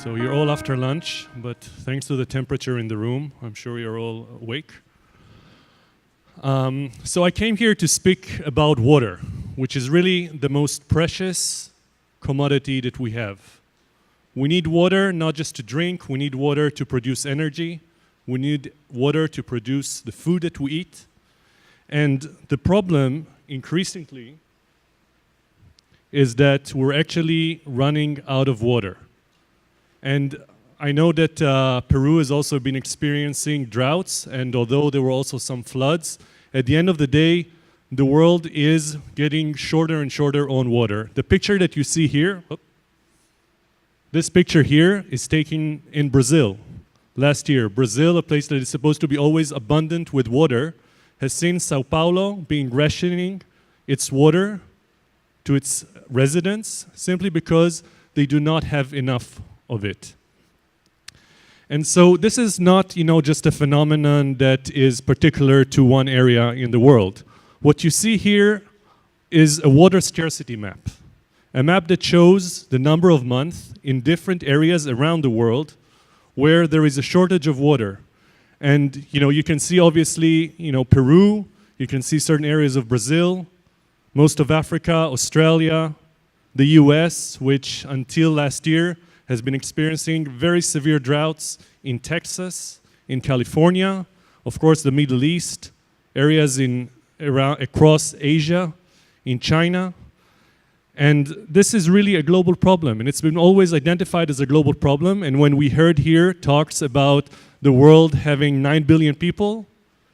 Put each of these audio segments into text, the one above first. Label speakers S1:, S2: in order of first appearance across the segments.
S1: So you're all after lunch, but thanks to the temperature in the room, I'm sure you're all awake. So I came here to speak about water, which is really the most precious commodity that we have. We need water not just to drink, we need water to produce energy, we need water to produce the food that we eat. And the problem, increasingly, is that we're actually running out of water. And I know that Peru has also been experiencing droughts, and although there were also some floods, at the end of the day, the world is getting shorter and shorter on water. The picture that you see here, this picture here is taken in Brazil last year. Brazil, a place that is supposed to be always abundant with water, has seen Sao Paulo being rationing its water to its residents simply because they do not have enough of it. And so this is not, just a phenomenon that is particular to one area in the world. What you see here is a water scarcity map. A map that shows the number of months in different areas around the world where there is a shortage of water. And, you can see obviously, Peru, you can see certain areas of Brazil, most of Africa, Australia, the US, which until last year has been experiencing very severe droughts in Texas, in California, of course the Middle East, areas across Asia, in China. And this is really a global problem, and it's been always identified as a global problem. And when we heard here talks about the world having 9 billion people,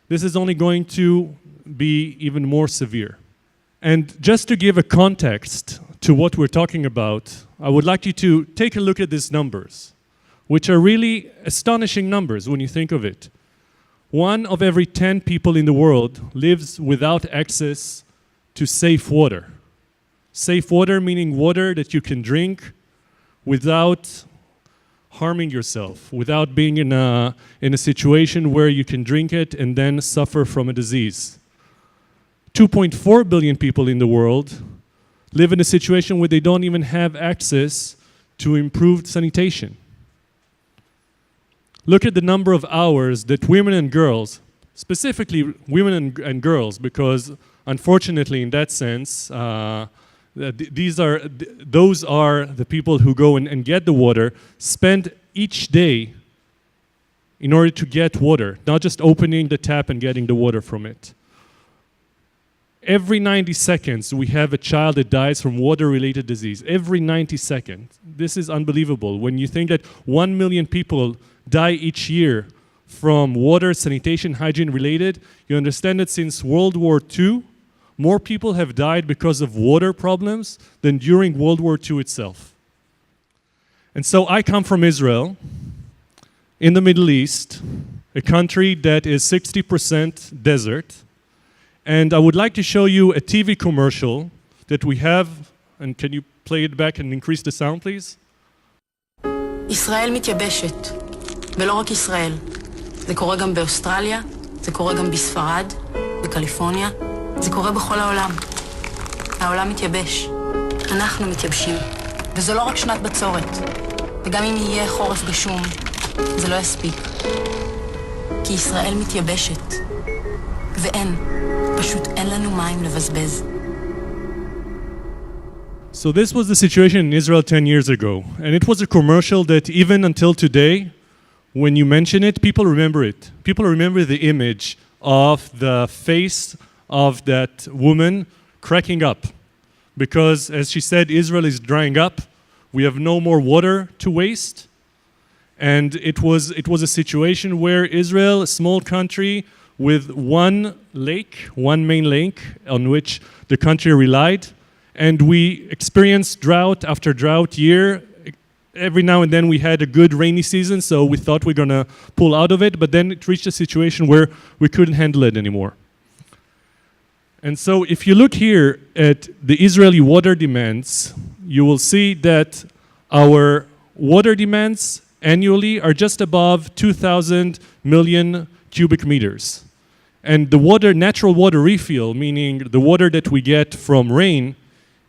S1: this is only going to be even more severe. And just to give a context to what we're talking about, I would like you to take a look at these numbers, which are really astonishing numbers when you think of it. 1 of every 10 people in the world lives without access to safe water. Safe water meaning water that you can drink without harming yourself, without being in a situation where you can drink it and then suffer from a disease. 2.4 billion people in the world live in a situation where they don't even have access to improved sanitation. Look at the number of hours that women and girls, specifically women and girls, because unfortunately in that sense, those are the people who go and get the water, spend each day in order to get water, not just opening the tap and getting the water from it. Every 90 seconds, we have a child that dies from water-related disease. Every 90 seconds. This is unbelievable. When you think that 1 million people die each year from water, sanitation, hygiene-related, you understand that since World War II, more people have died because of water problems than during World War II itself. And so I come from Israel, in the Middle East, a country that is 60% desert. And I would like to show you a TV commercial that we have, and can you play it back and increase the sound, please?
S2: ישראל מתייבשת, ולא רק ישראל. זה קורה גם באוסטרליה, זה קורה גם בספרד, בקליפורניה, זה קורה בכל העולם. העולם מתייבש, אנחנו מתייבשים, וזו לא רק שנת בצורת, וגם אם יהיה חורף גשום, זה לא יספיק. כי ישראל מתייבשת, ואין.
S1: So this was the situation in Israel 10 years ago. And it was a commercial that even until today, when you mention it, people remember it. People remember the image of the face of that woman cracking up. Because, as she said, Israel is drying up. We have no more water to waste. And it was a situation where Israel, a small country, with one main lake on which the country relied. And we experienced drought after drought year. Every now and then we had a good rainy season, so we thought we were going to pull out of it, but then it reached a situation where we couldn't handle it anymore. And so if you look here at the Israeli water demands, you will see that our water demands annually are just above 2,000 million cubic meters. And the water, natural water refill, meaning the water that we get from rain,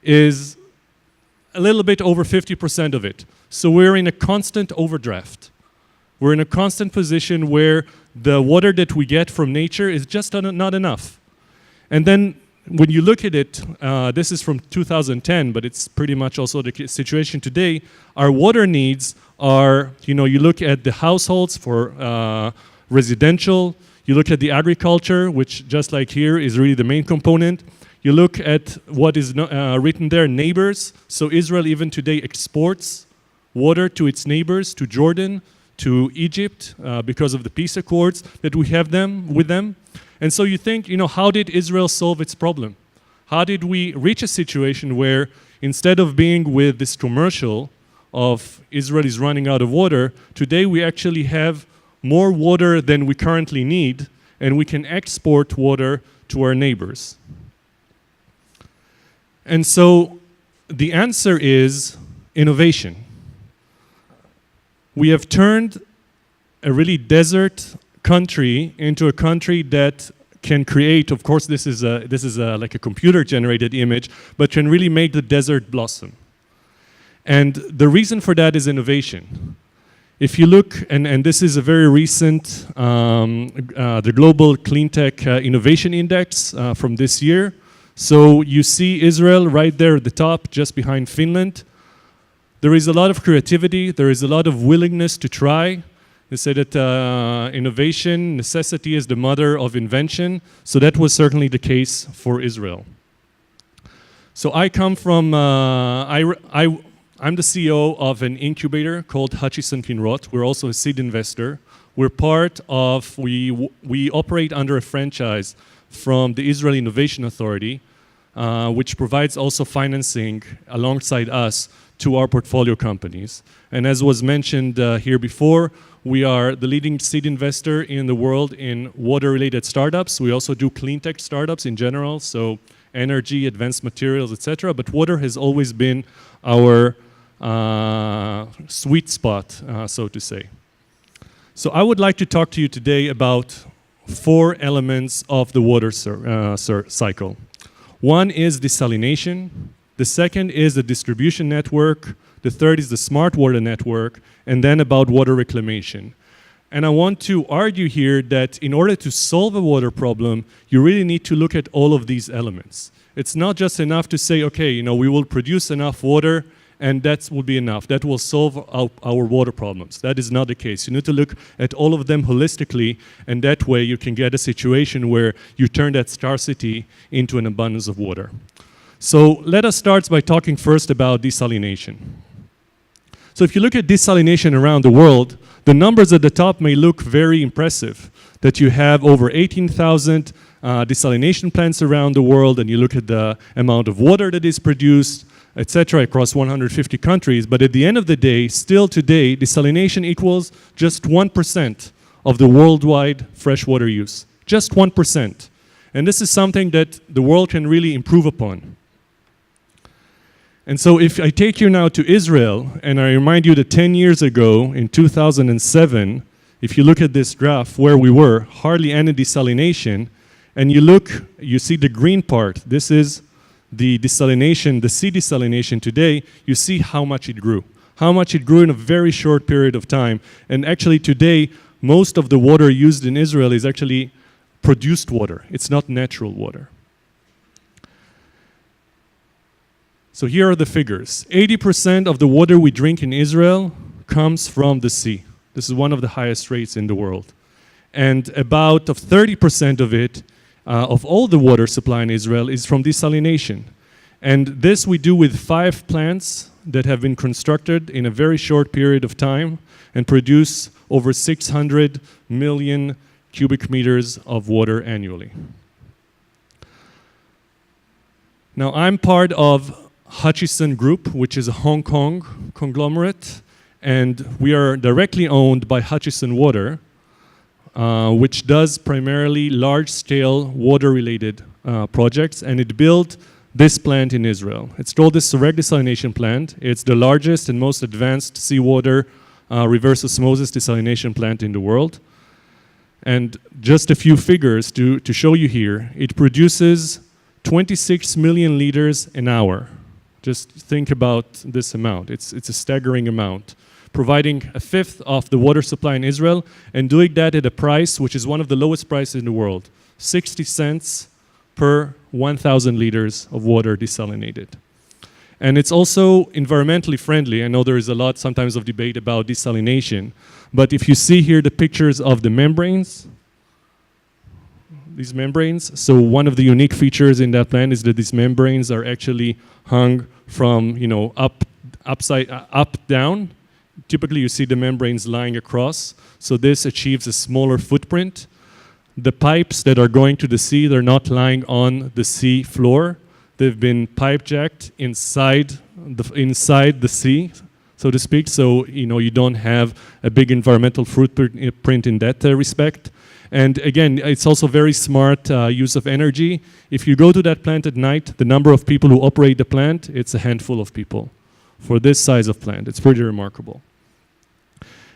S1: is a little bit over 50% of it. So we're in a constant overdraft. We're in a constant position where the water that we get from nature is just not enough. And then when you look at it, this is from 2010, but it's pretty much also the situation today. Our water needs are, you look at the households for residential, you look at the agriculture, which just like here is really the main component. You look at what is written there, neighbors. So Israel even today exports water to its neighbors, to Jordan, to Egypt, because of the peace accords that we have with them. And so you think, how did Israel solve its problem? How did we reach a situation where instead of being with this commercial of Israel is running out of water, today we actually have more water than we currently need, and we can export water to our neighbors. And so the answer is innovation. We have turned a really desert country into a country that can create, of course this is like a computer-generated image, but can really make the desert blossom. And the reason for that is innovation. If you look, and this is a very recent, the Global Clean Tech Innovation Index from this year. So you see Israel right there at the top, just behind Finland. There is a lot of creativity, there is a lot of willingness to try. They say that innovation, necessity is the mother of invention. So that was certainly the case for Israel. So I come from, I'm the CEO of an incubator called Hutchison Kinroth. We're also a seed investor. We're part of, we operate under a franchise from the Israel Innovation Authority, which provides also financing alongside us to our portfolio companies. And as was mentioned here before, we are the leading seed investor in the world in water-related startups. We also do clean tech startups in general, so energy, advanced materials, etc. But water has always been our sweet spot, so to say. So I would like to talk to you today about 4 elements of the water cycle. One is desalination. The second is the distribution network. The third is the smart water network. And then about water reclamation. And I want to argue here that in order to solve a water problem, you really need to look at all of these elements. It's not just enough to say, okay, we will produce enough water and that will be enough. That will solve our water problems. That is not the case. You need to look at all of them holistically, and that way you can get a situation where you turn that scarcity into an abundance of water. So let us start by talking first about desalination. So if you look at desalination around the world, the numbers at the top may look very impressive, that you have over 18,000 desalination plants around the world, and you look at the amount of water that is produced, etc., across 150 countries. But at the end of the day, still today, desalination equals just 1% of the worldwide freshwater use. Just 1%. And this is something that the world can really improve upon. And so if I take you now to Israel, and I remind you that 10 years ago, in 2007, if you look at this graph where we were, hardly any desalination, and you see the green part, this is the desalination, the sea desalination today, you see how much it grew. How much it grew in a very short period of time. And actually today, most of the water used in Israel is actually produced water. It's not natural water. So here are the figures. 80% of the water we drink in Israel comes from the sea. This is one of the highest rates in the world. And about 30% of it, of all the water supply in Israel, is from desalination. And this we do with 5 plants that have been constructed in a very short period of time and produce over 600 million cubic meters of water annually. Now I'm part of Hutchison Group, which is a Hong Kong conglomerate, and we are directly owned by Hutchison Water, which does primarily large-scale water-related projects, and it built this plant in Israel. It's called the Sorek Desalination Plant. It's the largest and most advanced seawater reverse osmosis desalination plant in the world. And just a few figures to show you here. It produces 26 million liters an hour. Just think about this amount. It's a staggering amount. Providing a fifth of the water supply in Israel and doing that at a price which is one of the lowest prices in the world, 60 cents per 1,000 liters of water desalinated. And it's also environmentally friendly. I know there is a lot sometimes of debate about desalination, but if you see here the pictures of the membranes, these membranes, so one of the unique features in that plant is that these membranes are actually hung from, up, down. Typically you see the membranes lying across, so this achieves a smaller footprint. The pipes that are going to the sea, they're not lying on the sea floor. They've been pipe jacked inside the sea, so to speak, so you don't have a big environmental footprint in that respect. And again, it's also very smart use of energy. If you go to that plant at night, the number of people who operate the plant, it's a handful of people for this size of plant. It's pretty remarkable.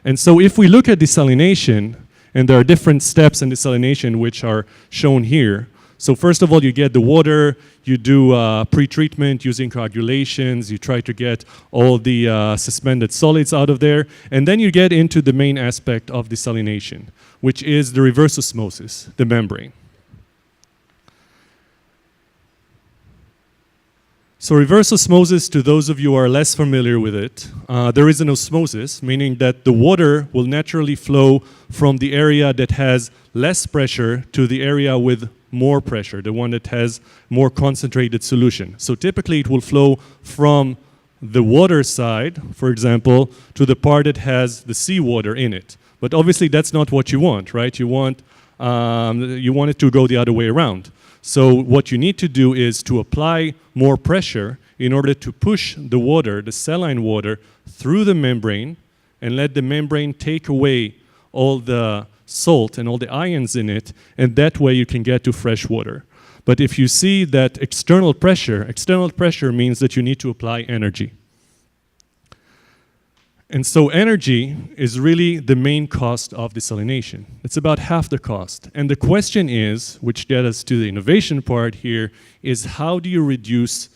S1: And so if we look at desalination, and there are different steps in desalination which are shown here. So first of all, you get the water, you do pre-treatment using coagulations, you try to get all the suspended solids out of there, and then you get into the main aspect of desalination, which is the reverse osmosis, the membrane. So reverse osmosis, to those of you who are less familiar with it, there is an osmosis, meaning that the water will naturally flow from the area that has less pressure to the area with more pressure, the one that has more concentrated solution. So typically it will flow from the water side, for example, to the part that has the seawater in it. But obviously that's not what you want, right? You want it to go the other way around. So what you need to do is to apply more pressure in order to push the water, the saline water, through the membrane and let the membrane take away all the salt and all the ions in it, and that way you can get to fresh water. But if you see that external pressure means that you need to apply energy. And so energy is really the main cost of desalination. It's about half the cost. And the question is, which gets us to the innovation part here, is how do you reduce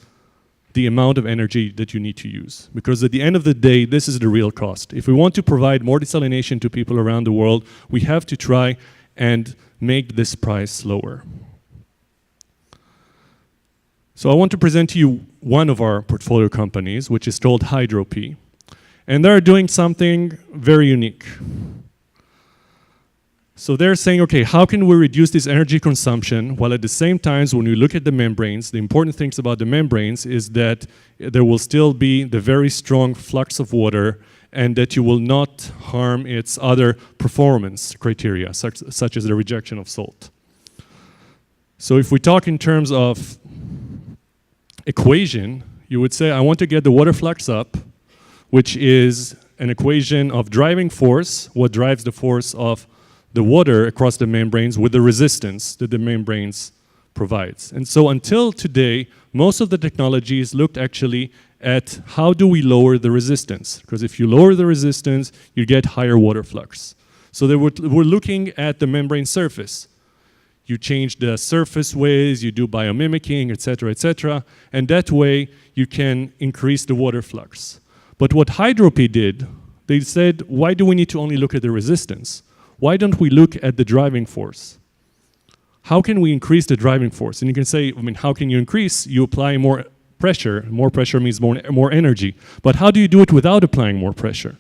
S1: the amount of energy that you need to use? Because at the end of the day, this is the real cost. If we want to provide more desalination to people around the world, we have to try and make this price lower. So I want to present to you one of our portfolio companies, which is called Hydro-P. And they're doing something very unique. So they're saying, okay, how can we reduce this energy consumption while at the same time, when you look at the membranes, the important things about the membranes is that there will still be the very strong flux of water and that you will not harm its other performance criteria, such as the rejection of salt. So if we talk in terms of equation, you would say, I want to get the water flux up, which is an equation of driving force, what drives the force of the water across the membranes with the resistance that the membranes provides. And so until today, most of the technologies looked actually at how do we lower the resistance? Because if you lower the resistance, you get higher water flux. So they were looking at the membrane surface. You change the surface ways, you do biomimicking, etc., and that way you can increase the water flux. But what Hydro-P did, they said, why do we need to only look at the resistance? Why don't we look at the driving force? How can we increase the driving force? And you can say, how can you increase? You apply more pressure. More pressure means more energy. But how do you do it without applying more pressure?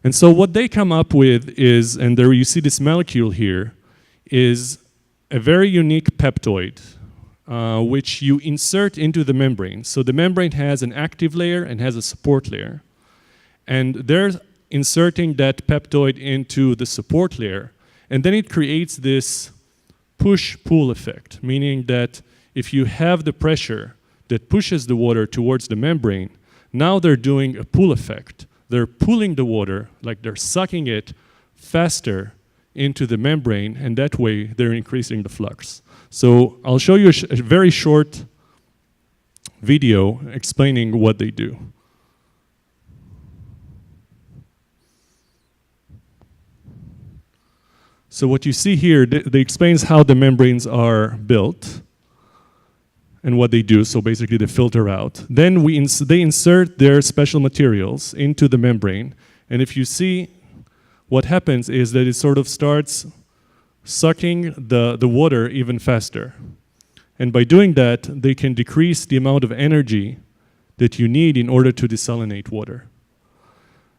S1: And so what they come up with is, and there you see this molecule here, is a very unique peptoid, which you insert into the membrane. So the membrane has an active layer and has a support layer. And they're inserting that peptoid into the support layer. And then it creates this push-pull effect, meaning that if you have the pressure that pushes the water towards the membrane, now they're doing a pull effect. They're pulling the water, like they're sucking it faster into the membrane, and that way they're increasing the flux. So I'll show you a very short video explaining what they do. So what you see here, they explains how the membranes are built. and what they do, so basically they filter out. Then they insert their special materials into the membrane, and if you see, what happens is that it sort of starts sucking the water even faster. And by doing that, they can decrease the amount of energy that you need in order to desalinate water.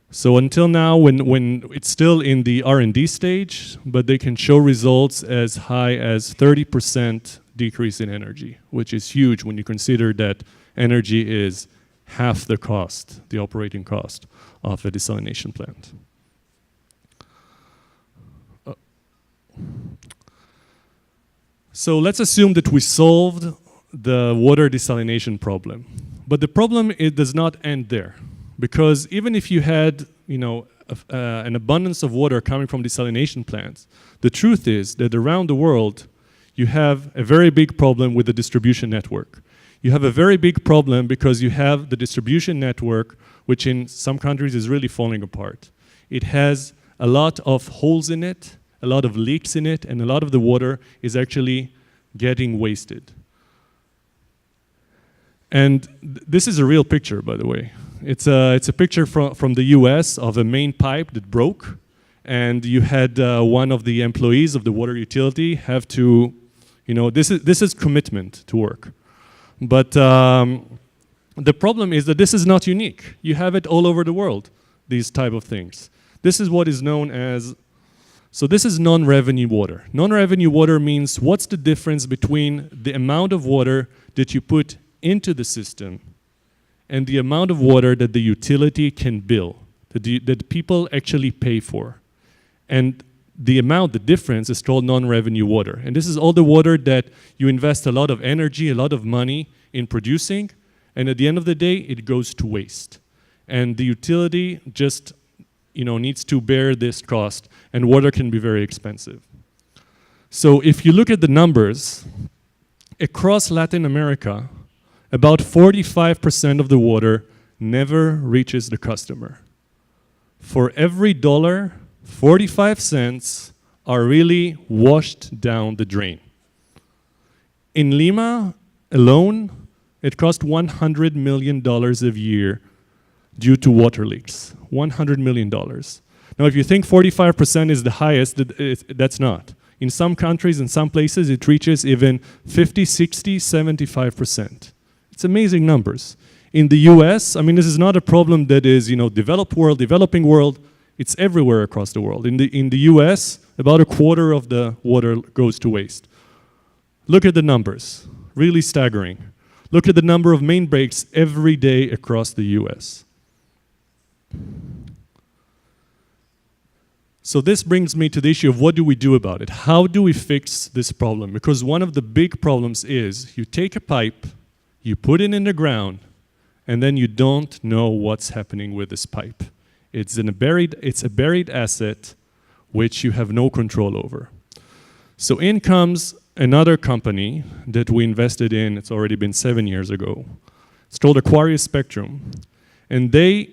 S1: So until now, when it's still in the R&D stage, but they can show results as high as 30% decrease in energy, which is huge when you consider that energy is half the cost, the operating cost of a desalination plant. So let's assume that we solved the water desalination problem. But the problem, it does not end there. Because even if you had, an abundance of water coming from desalination plants, the truth is that around the world, you have a very big problem with the distribution network. You have a very big problem because you have the distribution network, which in some countries is really falling apart. It has a lot of holes in it, a lot of leaks in it, and a lot of the water is actually getting wasted. And this is a real picture, by the way. It's a picture from the US of a main pipe that broke, and you had one of the employees of the water utility have to, this is commitment to work. But the problem is that this is not unique. You have it all over the world, these type of things. This is what is known as, so this is non-revenue water. Non-revenue water means what's the difference between the amount of water that you put into the system and the amount of water that the utility can bill, that people actually pay for. And the difference is called non-revenue water. And this is all the water that you invest a lot of energy, a lot of money in producing, and at the end of the day, it goes to waste. And the utility just needs to bear this cost, and water can be very expensive. So if you look at the numbers, across Latin America, about 45% of the water never reaches the customer. For every dollar, 45 cents are really washed down the drain. In Lima alone, it cost $100 million a year due to water leaks. $100 million. Now, if you think 45% is the highest, that's not. In some countries, in some places, it reaches even 50, 60, 75%. It's amazing numbers. In the US, this is not a problem that is, developed world, developing world. It's everywhere across the world. In the US, about a quarter of the water goes to waste. Look at the numbers, really staggering. Look at the number of main breaks every day across the US. So this brings me to the issue of what do we do about it? How do we fix this problem? Because one of the big problems is you take a pipe, you put it in the ground, and then you don't know what's happening with this pipe. It's a buried asset which you have no control over. So in comes another company that we invested in, it's already been 7 years ago. It's called Aquarius Spectrum. And they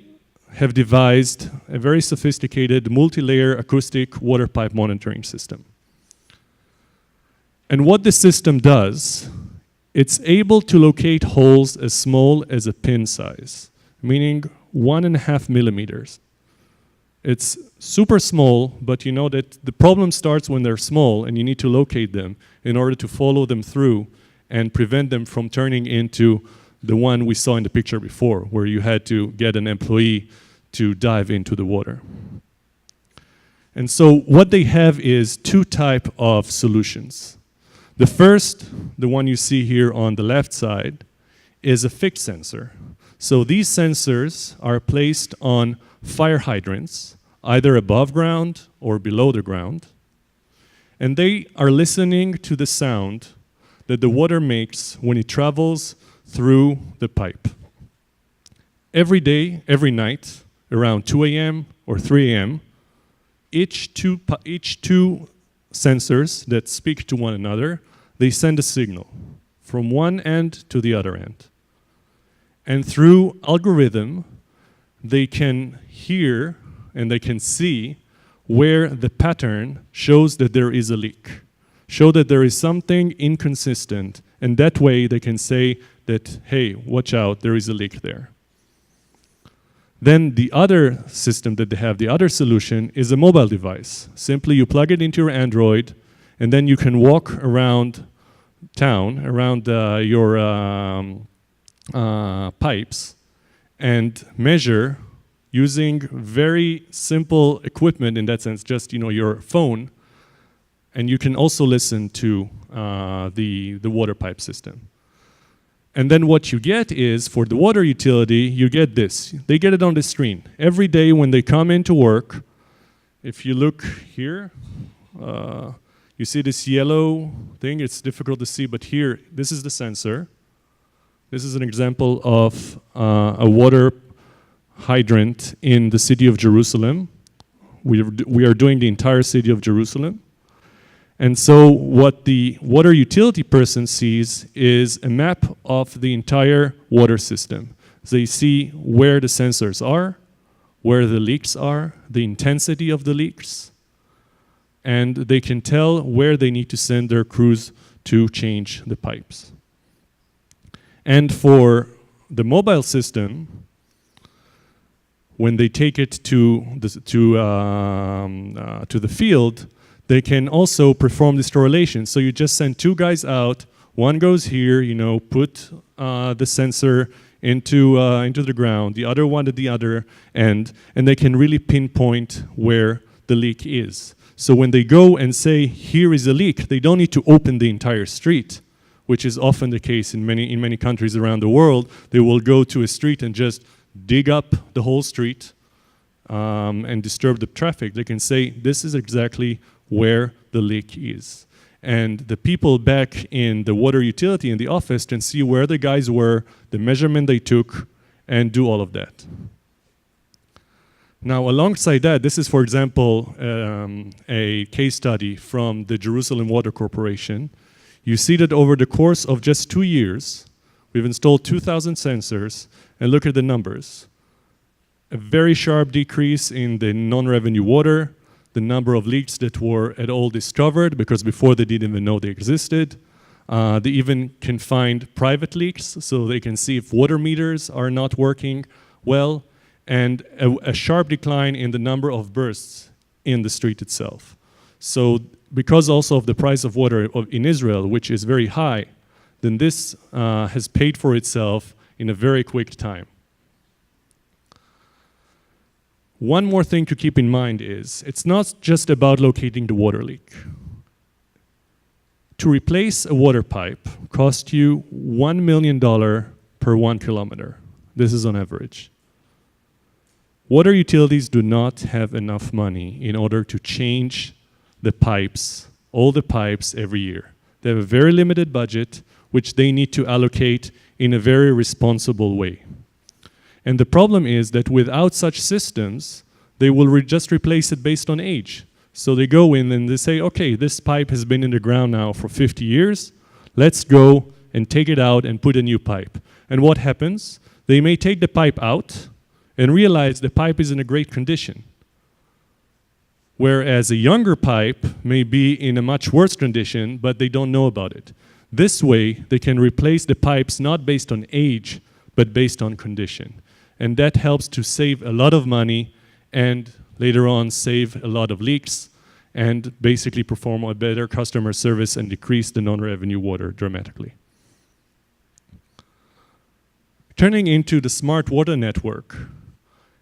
S1: have devised a very sophisticated multi-layer acoustic water pipe monitoring system. And what this system does, it's able to locate holes as small as a pin size, meaning 1.5 millimeters. It's super small, but you know that the problem starts when they're small and you need to locate them in order to follow them through and prevent them from turning into the one we saw in the picture before, where you had to get an employee to dive into the water. And so what they have is two types of solutions. The first, the one you see here on the left side, is a fixed sensor. So these sensors are placed on fire hydrants, either above ground or below the ground, and they are listening to the sound that the water makes when it travels through the pipe. Every day, every night, around 2 a.m. or 3 a.m., each two sensors that speak to one another, they send a signal from one end to the other end. And through algorithm, they can hear and they can see where the pattern shows that there is a leak, show that there is something inconsistent And that way they can say that, hey, watch out, there is a leak there. Then the other system that they have, the other solution, is a mobile device. Simply you plug it into your Android, and then you can walk around town, around your pipes, and measure using very simple equipment in that sense, just your phone, and you can also listen to the water pipe system. And then what you get is, for the water utility, you get this. They get it on the screen. Every day when they come into work, if you look here, you see this yellow thing. It's difficult to see, but here, this is the sensor. This is an example of a water hydrant in the city of Jerusalem. We are doing the entire city of Jerusalem. And so what the water utility person sees is a map of the entire water system. They see where the sensors are, where the leaks are, the intensity of the leaks, and they can tell where they need to send their crews to change the pipes. And for the mobile system, when they take it to the field, they can also perform this correlation. So you just send two guys out. One goes here, put the sensor into the ground. The other one at the other end, and they can really pinpoint where the leak is. So when they go and say, here is a leak, they don't need to open the entire street, which is often the case in many countries around the world. They will go to a street and just dig up the whole street and disturb the traffic. They can say, this is exactly where the leak is. And the people back in the water utility in the office can see where the guys were, the measurement they took, and do all of that. Now, alongside that, this is, for example, a case study from the Jerusalem Water Corporation. You see that over the course of just 2 years, we've installed 2,000 sensors, and look at the numbers. A very sharp decrease in the non-revenue water, the number of leaks that were at all discovered, because before they didn't even know they existed. They even can find private leaks, so they can see if water meters are not working well, and a sharp decline in the number of bursts in the street itself. So because also of the price of water in Israel, which is very high, then this has paid for itself in a very quick time. One more thing to keep in mind is, it's not just about locating the water leak. To replace a water pipe costs you $1 million per 1 kilometer. This is on average. Water utilities do not have enough money in order to change the pipes, all the pipes every year. They have a very limited budget, which they need to allocate in a very responsible way. And the problem is that without such systems, they will just replace it based on age. So they go in and they say, okay, this pipe has been in the ground now for 50 years. Let's go and take it out and put a new pipe. And what happens? They may take the pipe out and realize the pipe is in a great condition. Whereas a younger pipe may be in a much worse condition, but they don't know about it. This way, they can replace the pipes not based on age, but based on condition. And that helps to save a lot of money and later on save a lot of leaks and basically perform a better customer service and decrease the non-revenue water dramatically. Turning into the smart water network,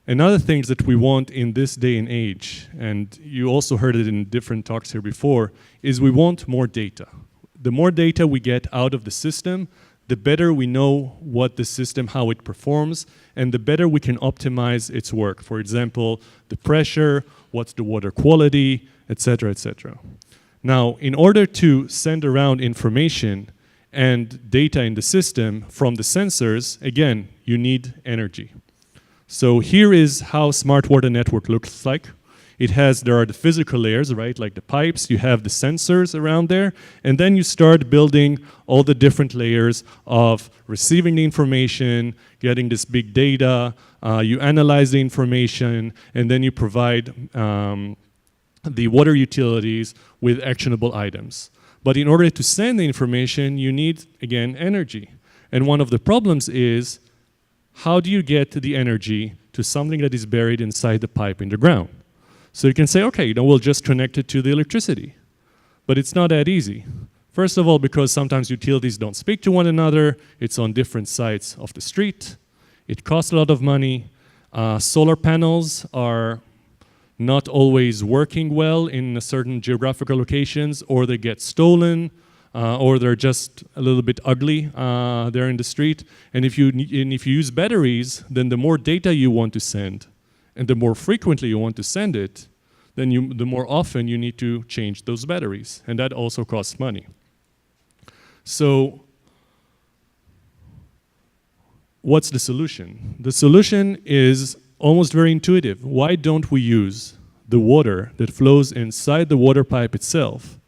S1: another thing that we want in this day and age, and you also heard it in different talks here before, is we want more data. The more data we get out of the system, the better we know what the system, how it performs, and the better we can optimize its work. For example, the pressure, what's the water quality, etc., etc. Now, in order to send around information and data in the system from the sensors, again, you need energy. So here is how smart water network looks like. There are the physical layers, right, like the pipes, you have the sensors around there, and then you start building all the different layers of receiving the information, getting this big data, you analyze the information, and then you provide the water utilities with actionable items. But in order to send the information, you need, again, energy. And one of the problems is, how do you get the energy to something that is buried inside the pipe in the ground? So you can say, okay, we'll just connect it to the electricity. But it's not that easy. First of all, because sometimes utilities don't speak to one another, it's on different sides of the street, it costs a lot of money, solar panels are not always working well in certain geographical locations, or they get stolen, or they're just a little bit ugly there in the street. And if you use batteries, then the more data you want to send, and the more frequently you want to send it, then the more often you need to change those batteries, and that also costs money. So what's the solution? The solution is almost very intuitive. Why don't we use the water that flows inside the water pipe itself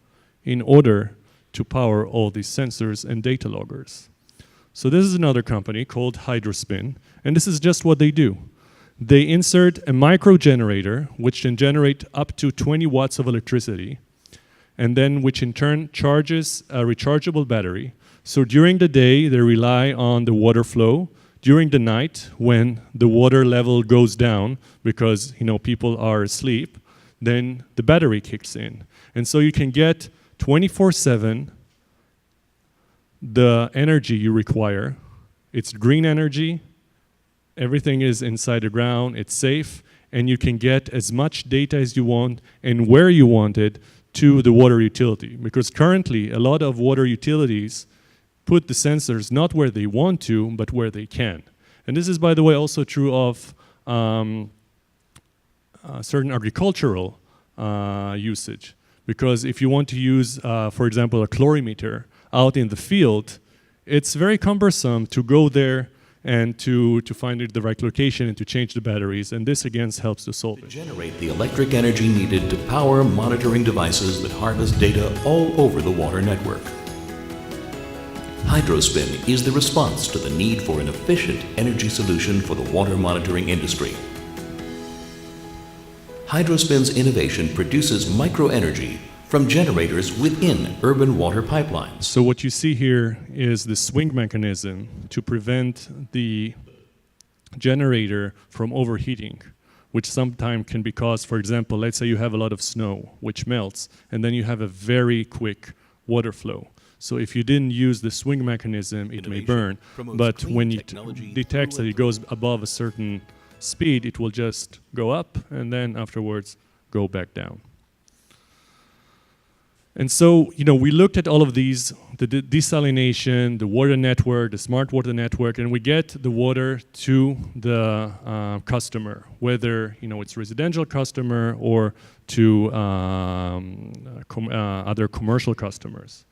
S1: in order to power all these sensors and data loggers? So this is another company called Hydrospin, and this is just what they do. They insert a micro generator, which can generate up to 20 watts of electricity, and then which in turn charges a rechargeable battery. So during the day, they rely on the water flow. During the night, when the water level goes down because people are asleep, then the battery kicks in. And so you can get 24/7 the energy you require. It's green energy. Everything is inside the ground, it's safe, and you can get as much data as you want and where you want it to the water utility. Because currently, a lot of water utilities put the sensors not where they want to, but where they can. And this is, by the way, also true of certain agricultural usage. Because if you want to use, for example, a chlorimeter out in the field, it's very cumbersome to go there and to find the right location and to change the batteries, and this again helps to solve it.
S3: Generate the electric energy needed to power monitoring devices that harvest data all over the water network. Hydrospin is the response to the need for an efficient energy solution for the water monitoring industry. Hydrospin's innovation produces microenergy from generators within urban water pipelines.
S1: So what you see here is the swing mechanism to prevent the generator from overheating, which sometimes can be caused, for example, let's say you have a lot of snow, which melts, and then you have a very quick water flow. So if you didn't use the swing mechanism, it may burn. But when it detects that it goes above a certain speed, it will just go up and then afterwards go back down. And so, we looked at all of these, the desalination, the water network, the smart water network, and we get the water to the customer, whether, it's residential customer or to other commercial customers.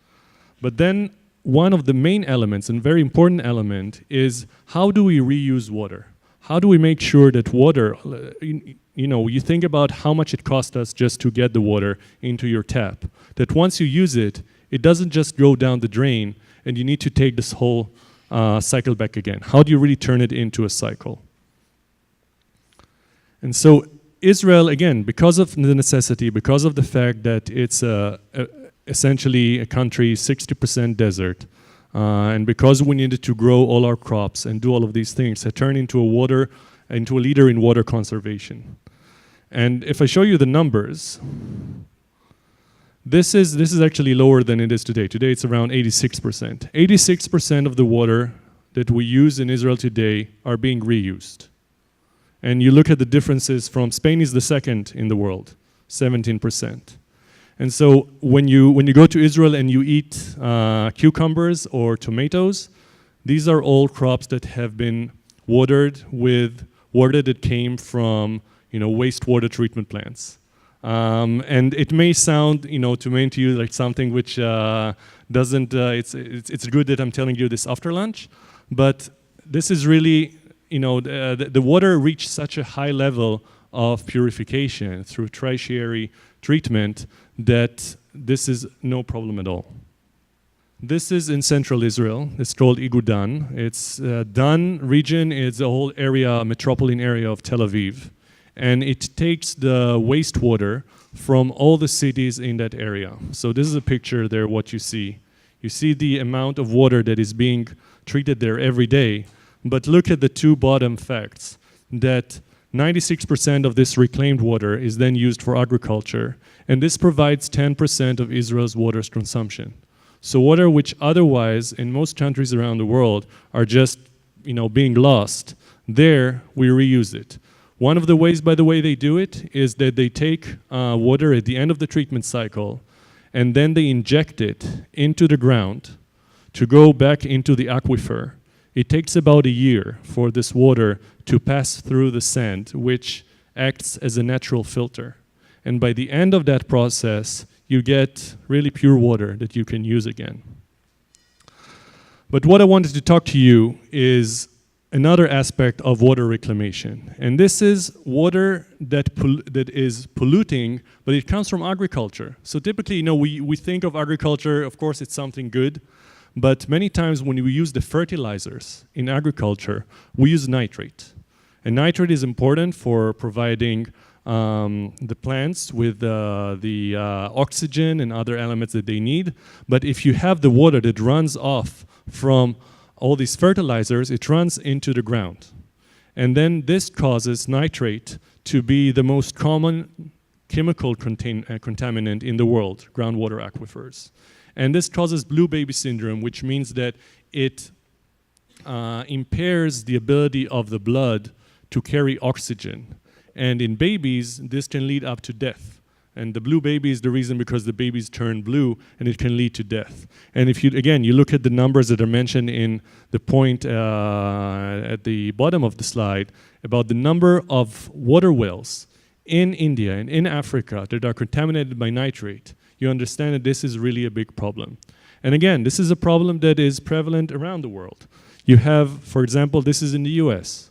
S1: But then one of the main elements, and very important element, is how do we reuse water? How do we make sure that water, you think about how much it costs us just to get the water into your tap, that once you use it, it doesn't just go down the drain and you need to take this whole cycle back again. How do you really turn it into a cycle? And so Israel, again, because of the necessity, because of the fact that it's essentially a country 60% desert, and because we needed to grow all our crops and do all of these things, it turned into a leader in water conservation. And if I show you the numbers, this is actually lower than it is today. Today it's around 86%. 86% of the water that we use in Israel today are being reused. And you look at the differences from Spain is the second in the world, 17%. And so when you go to Israel and you eat cucumbers or tomatoes, these are all crops that have been watered with water that came from wastewater treatment plants. And it may sound to you like something which doesn't. It's good that I'm telling you this after lunch, but this is really the water reached such a high level of purification through tertiary treatment that this is no problem at all. This is in central Israel. It's called Igudan. It's Dan region is a whole area, metropolitan area of Tel Aviv. And it takes the wastewater from all the cities in that area. So this is a picture there, what you see. You see the amount of water that is being treated there every day, but look at the two bottom facts, that 96% of this reclaimed water is then used for agriculture, and this provides 10% of Israel's water consumption. So water which otherwise in most countries around the world are just being lost, there we reuse it. One of the ways, by the way, they do it is that they take water at the end of the treatment cycle and then they inject it into the ground to go back into the aquifer. It takes about a year for this water to pass through the sand, which acts as a natural filter. And by the end of that process, you get really pure water that you can use again. But what I wanted to talk to you is another aspect of water reclamation. And this is water that is polluting, but it comes from agriculture. So typically, we think of agriculture, of course, it's something good, but many times when we use the fertilizers in agriculture, we use nitrate. And nitrate is important for providing the plants with the oxygen and other elements that they need. But if you have the water that runs off from all these fertilizers, it runs into the ground. And then this causes nitrate to be the most common chemical contaminant in the world, groundwater aquifers. And this causes blue baby syndrome, which means that it impairs the ability of the blood to carry oxygen. And in babies, this can lead up to death. And the blue baby is the reason because the babies turn blue, and it can lead to death. And if you look at the numbers that are mentioned in the point at the bottom of the slide about the number of water wells in India and in Africa that are contaminated by nitrate, you understand that this is really a big problem. And again, this is a problem that is prevalent around the world. You have, for example, this is in the US.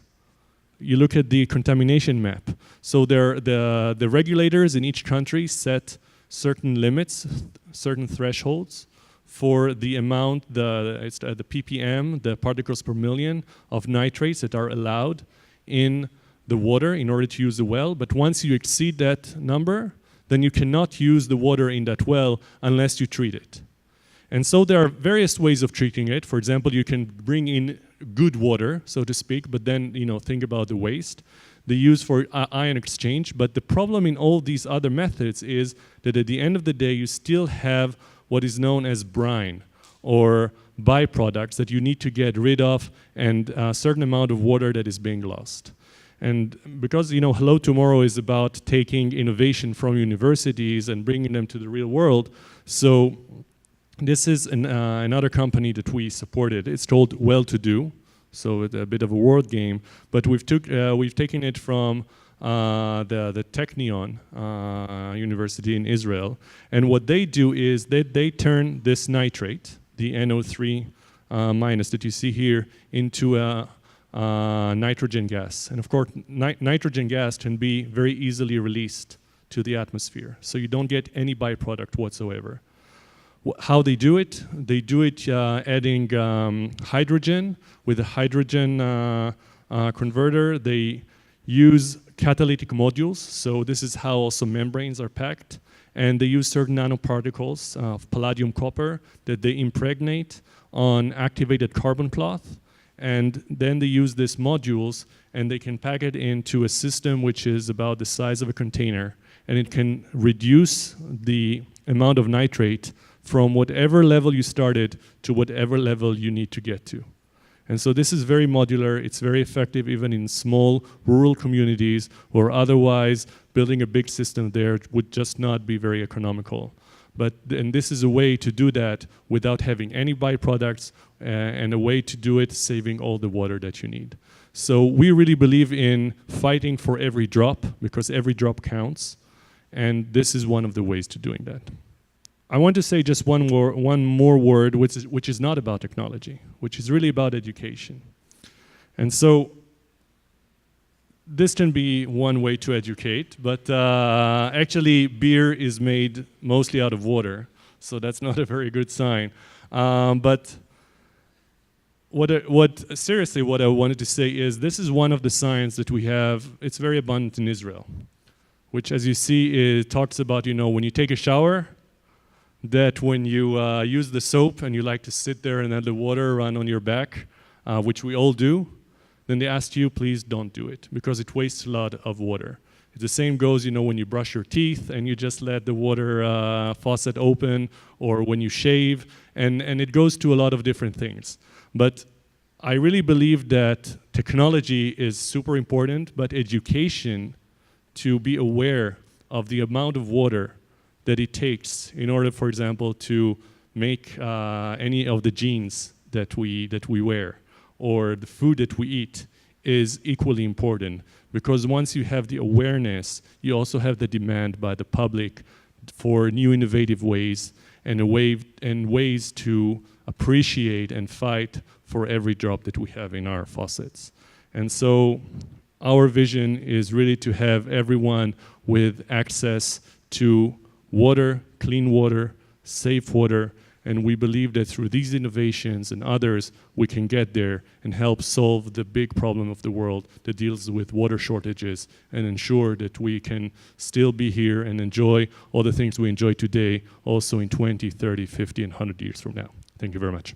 S1: You look at the contamination map. So the regulators in each country set certain limits, certain thresholds for the amount, the ppm, the particles per million of nitrates that are allowed in the water in order to use the well. But once you exceed that number, then you cannot use the water in that well unless you treat it. And so there are various ways of treating it. For example, you can bring in good water, so to speak, but then think about the waste. They use for ion exchange, but the problem in all these other methods is that at the end of the day, you still have what is known as brine or byproducts that you need to get rid of, and a certain amount of water that is being lost. And because Hello Tomorrow is about taking innovation from universities and bringing them to the real world, so this is another company that we supported. It's called Well-to-Do, so it's a bit of a word game. But we've taken it from the Technion University in Israel. And what they do is they turn this nitrate, the NO3 minus that you see here, into a nitrogen gas. And of course, nitrogen gas can be very easily released to the atmosphere. So you don't get any byproduct whatsoever. How they do it adding hydrogen with a hydrogen converter. They use catalytic modules, so this is how also membranes are packed. And they use certain nanoparticles of palladium copper that they impregnate on activated carbon cloth. And then they use these modules and they can pack it into a system which is about the size of a container. And it can reduce the amount of nitrate from whatever level you started to whatever level you need to get to. And so this is very modular, it's very effective even in small rural communities, or otherwise building a big system there would just not be very economical. And this is a way to do that without having any byproducts, and a way to do it saving all the water that you need. So we really believe in fighting for every drop, because every drop counts, and this is one of the ways to doing that. I want to say just one more word, which is not about technology, which is really about education. And so this can be one way to educate, but actually beer is made mostly out of water, so that's not a very good sign. But seriously, what I wanted to say is this is one of the signs that we have. It's very abundant in Israel. which, as you see, it talks about, when you take a shower, that when you use the soap and you like to sit there and let the water run on your back, which we all do, then they ask you, please don't do it, because it wastes a lot of water. The same goes, when you brush your teeth and you just let the water faucet open, or when you shave, and it goes to a lot of different things. But I really believe that technology is super important, but education, to be aware of the amount of water that it takes in order, for example, to make any of the jeans that we wear or the food that we eat, is equally important. Because once you have the awareness, you also have the demand by the public for new innovative ways and ways to appreciate and fight for every drop that we have in our faucets. And so our vision is really to have everyone with access to water, clean water, safe water, and we believe that through these innovations and others, we can get there and help solve the big problem of the world that deals with water shortages and ensure that we can still be here and enjoy all the things we enjoy today, also in 20, 30, 50, and 100 years from now. Thank you very much.